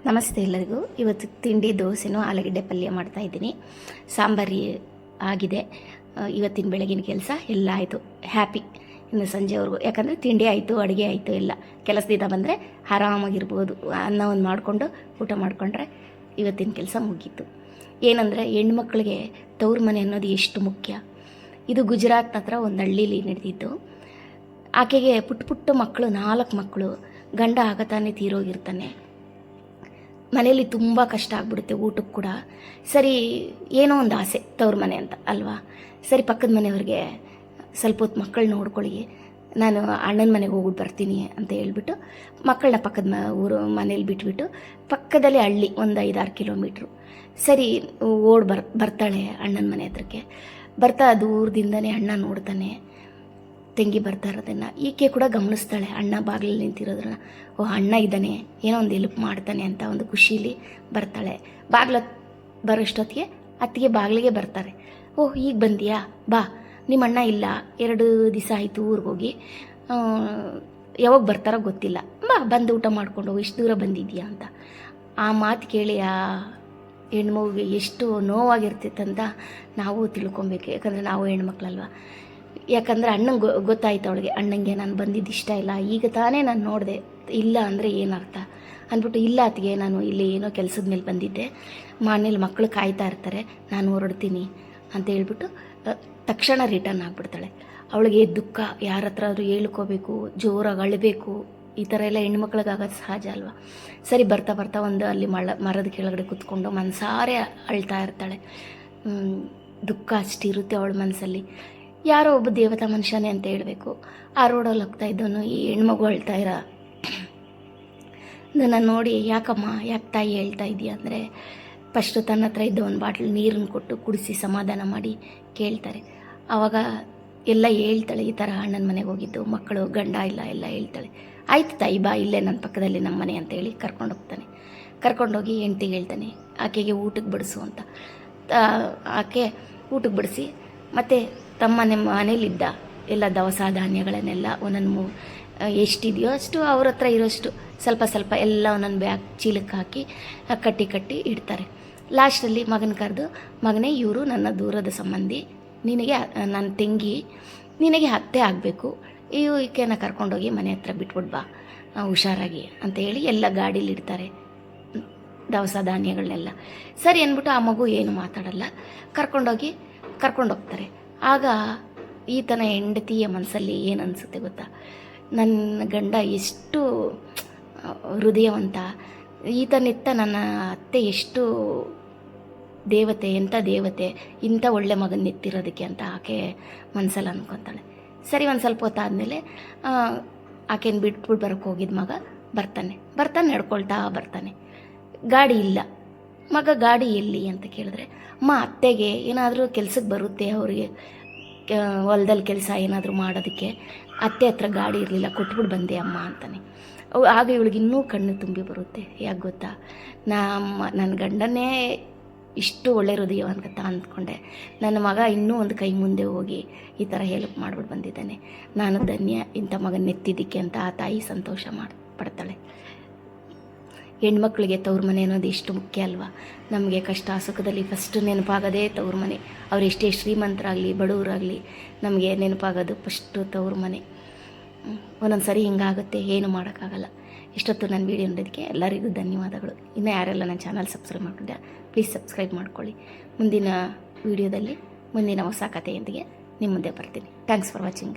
ನಮಸ್ತೆ ಎಲ್ಲರಿಗೂ. ಇವತ್ತು ತಿಂಡಿ ದೋಸೆನೂ ಆಲೂಗಡ್ಡೆ ಪಲ್ಯ ಮಾಡ್ತಾಯಿದ್ದೀನಿ. ಸಾಂಬಾರು ಆಗಿದೆ. ಇವತ್ತಿನ ಬೆಳಗಿನ ಕೆಲಸ ಎಲ್ಲ ಆಯಿತು. ಹ್ಯಾಪಿ ಇನ್ನು ಸಂಜೆವರೆಗೂ. ಯಾಕಂದರೆ ತಿಂಡಿ ಆಯಿತು, ಅಡುಗೆ ಆಯಿತು, ಎಲ್ಲ ಕೆಲಸದಿಂದ ಬಂದರೆ ಆರಾಮಾಗಿರ್ಬೋದು. ಅನ್ನ ಒಂದು ಮಾಡಿಕೊಂಡು ಊಟ ಮಾಡಿಕೊಂಡ್ರೆ ಇವತ್ತಿನ ಕೆಲಸ ಮುಗೀತು. ಏನಂದರೆ ಹೆಣ್ಮಕ್ಳಿಗೆ ತವ್ರ ಮನೆ ಅನ್ನೋದು ಎಷ್ಟು ಮುಖ್ಯ. ಇದು ಗುಜರಾತ್ನ ಹತ್ರ ಒಂದು ಹಳ್ಳೀಲಿ ನಡೆದಿದ್ದು. ಆಕೆಗೆ ಪುಟ್ಟ ಮಕ್ಕಳು, 4 ಮಕ್ಕಳು. ಗಂಡ ಆಗತಾನೆ ತೀರೋಗಿರ್ತಾನೆ. ಮನೇಲಿ ತುಂಬ ಕಷ್ಟ ಆಗ್ಬಿಡುತ್ತೆ ಊಟಕ್ಕೆ ಕೂಡ. ಸರಿ, ಏನೋ ಒಂದು ಆಸೆ ತವ್ರ ಮನೆ ಅಂತ ಅಲ್ವಾ. ಸರಿ, ಪಕ್ಕದ ಮನೆಯವ್ರಿಗೆ ಸ್ವಲ್ಪ ಹೊತ್ತು ಮಕ್ಕಳು ನೋಡ್ಕೊಳ್ಳಿ, ನಾನು ಅಣ್ಣನ ಮನೆಗೆ ಹೋಗ್ಬಿಟ್ಟು ಬರ್ತೀನಿ ಅಂತ ಹೇಳ್ಬಿಟ್ಟು ಮಕ್ಕಳನ್ನ ಪಕ್ಕದ ಮನೇಲಿ ಬಿಟ್ಬಿಟ್ಟು ಪಕ್ಕದಲ್ಲಿ ಹಳ್ಳಿ ಒಂದು 5-6 ಕಿಲೋಮೀಟ್ರು. ಸರಿ, ಬರ್ತಾಳೆ ಅಣ್ಣನ ಮನೆ ಹತ್ರಕ್ಕೆ. ಬರ್ತಾ ದೂರದಿಂದನೇ ಅಣ್ಣ ನೋಡ್ತಾನೆ ತಂಗಿ ಬರ್ತಾ ಇರೋದನ್ನು. ಈಕೆ ಕೂಡ ಗಮನಿಸ್ತಾಳೆ ಅಣ್ಣ ಬಾಗಿಲಲ್ಲಿ ನಿಂತಿರೋದನ್ನ. ಓ, ಅಣ್ಣ ಇದ್ದಾನೆ, ಏನೋ ಒಂದು ಹೆಲ್ಪ್ ಮಾಡ್ತಾನೆ ಅಂತ ಒಂದು ಖುಷೀಲಿ ಬರ್ತಾಳೆ. ಬಾಗಿಲ ಬರೋಷ್ಟೊತ್ತಿಗೆ ಅತ್ತಿಗೆ ಬಾಗಿಲಿಗೆ ಬರ್ತಾರೆ. ಓಹ್, ಈಗ ಬಂದಿಯಾ, ಬಾ, ನಿಮ್ಮ ಅಣ್ಣ ಇಲ್ಲ, 2 ದಿವಸ ಆಯಿತು ಊರಿಗೋಗಿ, ಯಾವಾಗ ಬರ್ತಾರೋ ಗೊತ್ತಿಲ್ಲ, ಬಾ ಬಂದು ಊಟ ಮಾಡ್ಕೊಂಡು ಹೋಗು, ಇಷ್ಟು ದೂರ ಬಂದಿದ್ದೀಯಾ ಅಂತ. ಆ ಮಾತು ಕೇಳಿ ಆ ಹೆಣ್ಮಗುಗೆ ಎಷ್ಟು ನೋವಾಗಿರ್ತಿತ್ತಂತ ನಾವು ತಿಳ್ಕೊಬೇಕು. ಯಾಕಂದರೆ ನಾವು ಹೆಣ್ಮಕ್ಳಲ್ವ. ಯಾಕಂದರೆ ಅಣ್ಣಂಗೆ ಗೊತ್ತಾಯ್ತು ಅವಳಿಗೆ, ಅಣ್ಣಂಗೆ ನಾನು ಬಂದಿದ್ದು ಇಷ್ಟ ಇಲ್ಲ, ಈಗ ತಾನೇ ನಾನು ನೋಡಿದೆ, ಇಲ್ಲ ಅಂದರೆ ಏನರ್ಥ ಅಂದ್ಬಿಟ್ಟು, ಇಲ್ಲ ಅತ್ತಿಗೆ, ನಾನು ಇಲ್ಲಿ ಏನೋ ಕೆಲಸದ ಮೇಲೆ ಬಂದಿದ್ದೆ, ಮನೇಲಿ ಮಕ್ಕಳು ಕಾಯ್ತಾ ಇರ್ತಾರೆ, ನಾನು ಹೊರಡ್ತೀನಿ ಅಂತ ಹೇಳ್ಬಿಟ್ಟು ತಕ್ಷಣ ರಿಟರ್ನ್ ಆಗಿಬಿಡ್ತಾಳೆ. ಅವಳಿಗೆ ದುಃಖ, ಯಾರ ಹತ್ರ ಆದರೂ ಹೇಳ್ಕೋಬೇಕು, ಜೋರಾಗಿ ಅಳಬೇಕು, ಈ ಥರ ಎಲ್ಲ ಹೆಣ್ಮಕ್ಳಿಗಾಗೋದು ಸಹಜ ಅಲ್ವಾ. ಸರಿ, ಬರ್ತಾ ಒಂದು ಅಲ್ಲಿ ಮರದ ಕೆಳಗಡೆ ಕೂತ್ಕೊಂಡು ಮನಸಾರೆ ಅಳ್ತಾ ಇರ್ತಾಳೆ. ದುಃಖ ಅಷ್ಟಿರುತ್ತೆ ಅವಳ ಮನಸ್ಸಲ್ಲಿ. ಯಾರೋ ಒಬ್ಬ ದೇವತಾ ಮನುಷ್ಯನೇ ಅಂತ ಹೇಳಬೇಕು. ಆ ರೋಡಲ್ಲಿ ಹೋಗ್ತಾ ಇದ್ದವನು ಈ ಹೆಣ್ಮಗು ಅಳ್ತಾ ಇರ ನನ್ನ ನೋಡಿ, ಯಾಕಮ್ಮ, ಯಾಕೆ ತಾಯಿ ಹೇಳ್ತಾ ಇದೆಯಾ ಅಂದರೆ, ಫಸ್ಟು ತನ್ನ ಹತ್ರ ಇದ್ದ ಒಂದು ಬಾಟ್ಲ್ ನೀರನ್ನು ಕೊಟ್ಟು ಕುಡಿಸಿ ಸಮಾಧಾನ ಮಾಡಿ ಕೇಳ್ತಾರೆ. ಆವಾಗ ಎಲ್ಲ ಹೇಳ್ತಾಳೆ, ಈ ಥರ ಅಣ್ಣನ ಮನೆಗೆ ಹೋಗಿದ್ದು, ಮಕ್ಕಳು ಗಂಡ ಇಲ್ಲ, ಎಲ್ಲ ಹೇಳ್ತಾಳೆ. ಆಯ್ತು ತಾಯಿ, ಬಾ, ಇಲ್ಲೇ ನನ್ನ ಪಕ್ಕದಲ್ಲಿ ನಮ್ಮ ಮನೆ ಅಂತ ಹೇಳಿ ಕರ್ಕೊಂಡೋಗ್ತಾನೆ. ಕರ್ಕೊಂಡೋಗಿ ಹೆಂಡ್ತಿಗೆ ಹೇಳ್ತಾನೆ, ಆಕೆಗೆ ಊಟಕ್ಕೆ ಬಡಿಸು ಅಂತ. ಆಕೆ ಊಟಕ್ಕೆ ಬಡಿಸಿ, ಮತ್ತು ತಮ್ಮ ನಿಮ್ಮ ಮನೇಲಿದ್ದ ಎಲ್ಲ ದವಸ ಧಾನ್ಯಗಳನ್ನೆಲ್ಲ ಒಂದೊಂದು ಎಷ್ಟಿದೆಯೋ ಅಷ್ಟು ಅವ್ರ ಹತ್ರ ಇರೋಷ್ಟು ಸ್ವಲ್ಪ ಎಲ್ಲ ಒಂದೊಂದು ಬ್ಯಾಗ್ ಚೀಲಕ್ಕೆ ಹಾಕಿ ಕಟ್ಟಿ ಇಡ್ತಾರೆ. ಲಾಸ್ಟಲ್ಲಿ ಮಗನ ಕರೆದು, ಮಗನೇ, ಇವರು ನನ್ನ ದೂರದ ಸಂಬಂಧಿ, ನಿನಗೆ ನನ್ನ ತಂಗಿ, ನಿನಗೆ ಅತ್ತೆ ಆಗಬೇಕು, ಈಕೆನ ಕರ್ಕೊಂಡೋಗಿ ಮನೆ ಹತ್ರ ಬಿಟ್ಬಿಟ್ಟು ಬಾ ಹುಷಾರಾಗಿ ಅಂತ ಹೇಳಿ ಎಲ್ಲ ಗಾಡೀಲಿ ಇಡ್ತಾರೆ ದವಸ ಧಾನ್ಯಗಳನ್ನೆಲ್ಲ. ಸರಿ ಅಂದ್ಬಿಟ್ಟು ಆ ಮಗು ಏನು ಮಾತಾಡಲ್ಲ, ಕರ್ಕೊಂಡೋಗ್ತಾರೆ. ಆಗ ಈತನ ಹೆಂಡತಿಯ ಮನಸ್ಸಲ್ಲಿ ಏನು ಅನಿಸುತ್ತೆ ಗೊತ್ತಾ, ನನ್ನ ಗಂಡ ಎಷ್ಟು ಹೃದಯವಂತ, ಈತನಿತ್ತ ನನ್ನ ಅತ್ತೆ ಎಷ್ಟು ದೇವತೆ, ಎಂಥ ದೇವತೆ, ಇಂಥ ಒಳ್ಳೆ ಮಗನ ಎತ್ತಿರೋದಕ್ಕೆ ಅಂತ ಆಕೆ ಮನಸ್ಸಲ್ಲಿ ಅಂದ್ಕೊತಾಳೆ. ಸರಿ, ಒಂದು ಸ್ವಲ್ಪ ಹೊತ್ತಾದಮೇಲೆ ಆಕೆನ ಬಿಟ್ಬಿಟ್ಟು ಬರೋಕ್ಕೆ ಹೋಗಿದ್ದ ಮಗ ಬರ್ತಾನೆ ನಡ್ಕೊಳ್ತಾ ಬರ್ತಾನೆ. ಗಾಡಿ ಇಲ್ಲ. ಮಗ ಗಾಡಿ ಎಲ್ಲಿ ಅಂತ ಕೇಳಿದ್ರೆ, ಅತ್ತೆಗೆ ಏನಾದರೂ ಕೆಲಸಕ್ಕೆ ಬರುತ್ತೆ, ಅವರಿಗೆ ಹೊಲದಲ್ಲಿ ಕೆಲಸ ಏನಾದರೂ ಮಾಡೋದಕ್ಕೆ, ಅತ್ತೆ ಹತ್ರ ಗಾಡಿ ಇರಲಿಲ್ಲ, ಕೊಟ್ಬಿಟ್ಟು ಬಂದೆ ಅಮ್ಮ ಅಂತಾನೆ. ಆಗ ಇವಳಿಗೆ ಇನ್ನೂ ಕಣ್ಣು ತುಂಬಿ ಬರುತ್ತೆ. ಯಾಕೆ ಗೊತ್ತಾ, ನನ್ನ ಗಂಡನೇ ಇಷ್ಟು ಒಳ್ಳೆ ಹೃದಯ ಅಂತ ಅಂದ್ಕೊಂಡೆ, ನನ್ನ ಮಗ ಇನ್ನೂ ಒಂದು ಕೈ ಮುಂದೆ ಹೋಗಿ ಈ ಥರ ಹೆಲ್ಪ್ ಮಾಡಿಬಿಟ್ಟು ಬಂದಿದ್ದಾನೆ, ನಾನು ಧನ್ಯ ಇಂಥ ಮಗನ ಎತ್ತಿದ್ದಕ್ಕೆ ಅಂತ ಆ ತಾಯಿ ಸಂತೋಷ ಪಡ್ತಾಳೆ. ಹೆಣ್ಮಕ್ಳಿಗೆ ತವ್ರ ಮನೆ ಅನ್ನೋದು ಎಷ್ಟು ಮುಖ್ಯ ಅಲ್ವಾ. ನಮಗೆ ಕಷ್ಟ ಸುಖದಲ್ಲಿ ಫಸ್ಟ್ ನೆನಪಾಗೋದೇ ತವ್ರ ಮನೆ. ಅವ್ರು ಎಷ್ಟೇ ಶ್ರೀಮಂತರಾಗಲಿ ಬಡವರಾಗಲಿ, ನಮಗೆ ನೆನಪಾಗೋದು ಫಸ್ಟು ತವ್ರ ಮನೆ. ಒಂದೊಂದು ಸರಿ ಹಿಂಗಾಗುತ್ತೆ, ಏನು ಮಾಡೋಕ್ಕಾಗಲ್ಲ. ಇಷ್ಟೊತ್ತು ನನ್ನ ವೀಡಿಯೋ ನೋಡೋದಕ್ಕೆ ಎಲ್ಲರಿಗೂ ಧನ್ಯವಾದಗಳು. ಇನ್ನೂ ಯಾರೆಲ್ಲ ನನ್ನ ಚಾನಲ್ ಸಬ್ಸ್ಕ್ರೈಬ್ ಮಾಡಿಕೊಂಡೆ, ಪ್ಲೀಸ್ ಸಬ್ಸ್ಕ್ರೈಬ್ ಮಾಡ್ಕೊಳ್ಳಿ. ಮುಂದಿನ ವೀಡಿಯೋದಲ್ಲಿ ಮುಂದಿನ ಹೊಸ ಕಥೆಯೊಂದಿಗೆ ನಿಮ್ಮ ಮುಂದೆ ಬರ್ತೀನಿ. Thanks for watching.